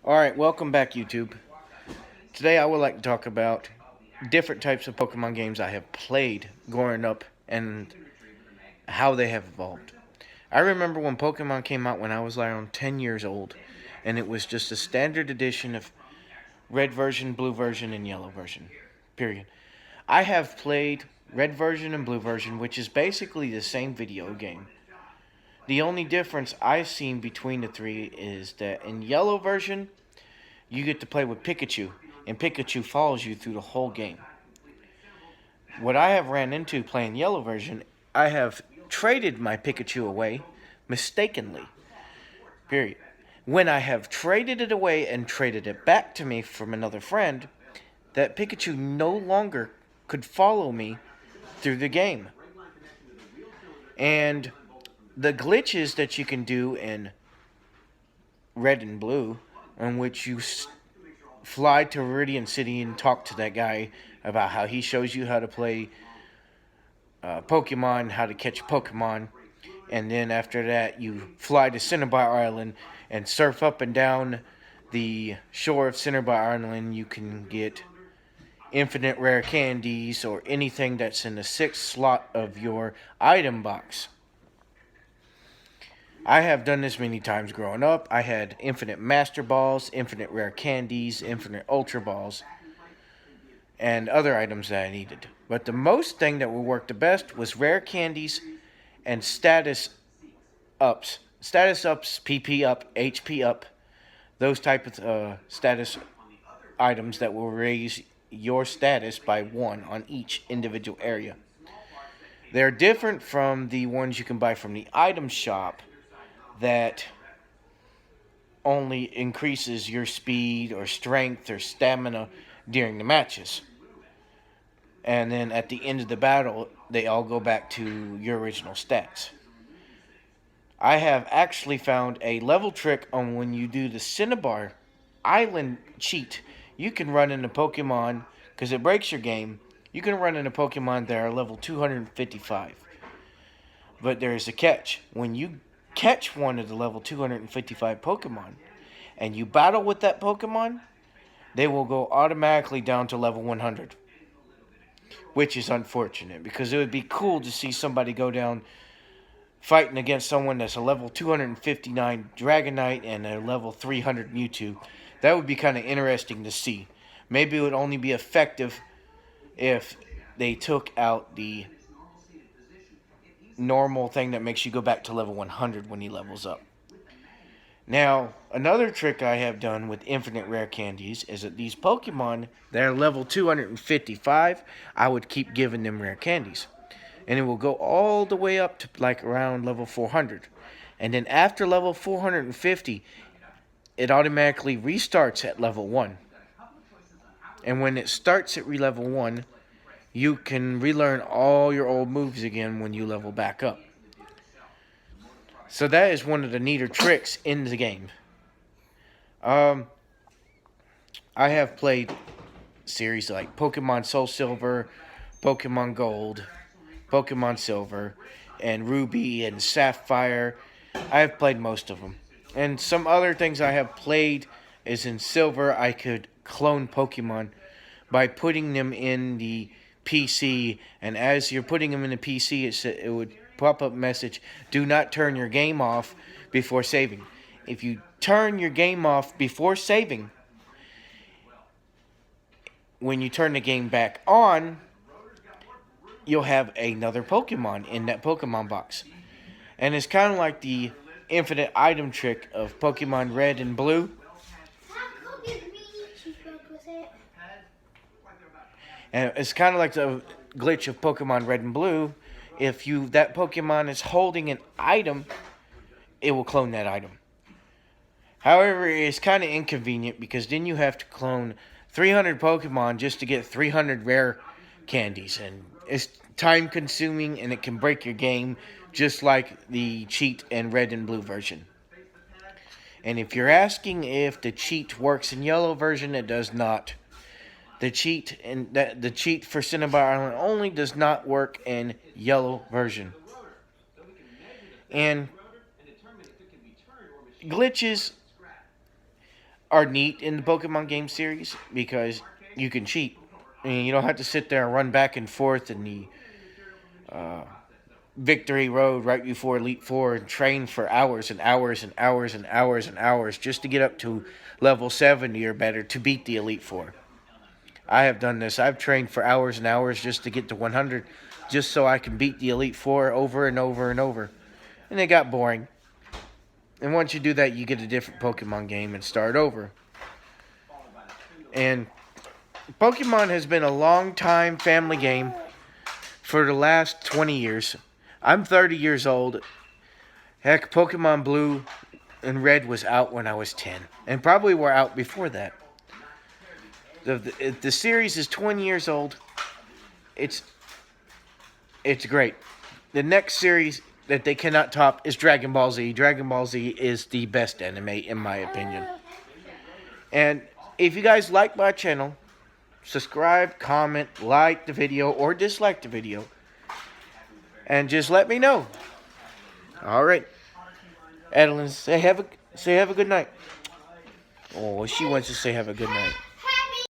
Alright, welcome back, YouTube. Today I would like to talk about different types of Pokemon games I have played growing up and how they have evolved. I remember when Pokemon came out when I was around 10 years old, and it was just a standard edition of red version, blue version, and yellow version. Period. I have played red version and blue version, which is basically the same video game. The only difference I've seen between the three is that in yellow version, you get to play with Pikachu, and Pikachu follows you through the whole game. What I have ran into playing yellow version, I have traded my Pikachu away mistakenly. Period. When I have traded it away and traded it back to me from another friend, that Pikachu no longer could follow me through the game. And the glitches that you can do in red and blue, in which you fly to Viridian City and talk to that guy about how he shows you how to play Pokemon, how to catch Pokemon, and then after that you fly to Cinnabar Island and surf up and down the shore of Cinnabar Island. You can get infinite rare candies or anything that's in the 6th slot of your item box. I have done this many times growing up. I had infinite master balls, infinite rare candies, infinite ultra balls, and other items that I needed. But the most thing that would work the best was rare candies and status ups. Status ups, PP up, HP up, those type of status items that will raise your status by 1 on each individual area. They're different from the ones you can buy from the item shop that only increases your speed or strength or stamina during the matches. And then at the end of the battle, they all go back to your original stats. I have actually found a level trick on when you do the Cinnabar Island cheat. You can run into Pokemon, because it breaks your game, you can run into Pokemon that are level 255. But there's a catch. When you catch one of the level 255 Pokemon and you battle with that Pokemon, they will go automatically down to level 100. Which is unfortunate, because it would be cool to see somebody go down fighting against someone that's a level 259 Dragonite and a level 300 Mewtwo. That would be kind of interesting to see. Maybe it would only be effective if they took out the normal thing that makes you go back to level 100 when he levels up. Now, another trick I have done with infinite rare candies is that these Pokemon that are level 255, I would keep giving them rare candies. And it will go all the way up to like around level 400. And then after level 450, it automatically restarts at level 1. And when it starts at level 1, you can relearn all your old moves again when you level back up. So that is one of the neater tricks in the game. I have played series like Pokemon Soul Silver, Pokemon Gold, Pokemon Silver, and Ruby and Sapphire. I have played most of them. And some other things I have played is in Silver, I could clone Pokemon by putting them in the PC, and as you're putting them in the PC, it would pop up message, do not turn your game off before saving. If you turn your game off before saving, when you turn the game back on, you'll have another Pokemon in that Pokemon box. And it's kind of like the infinite item trick of Pokemon Red and Blue. And it's kind of like the glitch of Pokemon Red and Blue. If that Pokemon is holding an item, it will clone that item. However, it's kind of inconvenient because then you have to clone 300 Pokemon just to get 300 rare candies. And it's time consuming and it can break your game just like the cheat in Red and Blue version. And if you're asking if the cheat works in yellow version, it does not. The cheat for Cinnabar Island only does not work in yellow version. And glitches are neat in the Pokemon game series because you can cheat. I mean, you don't have to sit there and run back and forth in the victory road right before Elite Four and train for hours and hours and hours and hours and hours just to get up to level 70 or better to beat the Elite Four. I have done this. I've trained for hours and hours just to get to 100 just so I can beat the Elite Four over and over and over. And it got boring. And once you do that, you get a different Pokemon game and start over. And Pokemon has been a long time family game for the last 20 years. I'm 30 years old. Heck, Pokemon Blue and Red was out when I was 10. And probably were out before that. The series is 20 years old. It's great. The next series that they cannot top is Dragon Ball Z. Dragon Ball Z is the best anime in my opinion. And if you guys like my channel, subscribe, comment, like the video, or dislike the video. And just let me know. Alright. Adeline, say have a good night. Oh, she wants to say have a good night.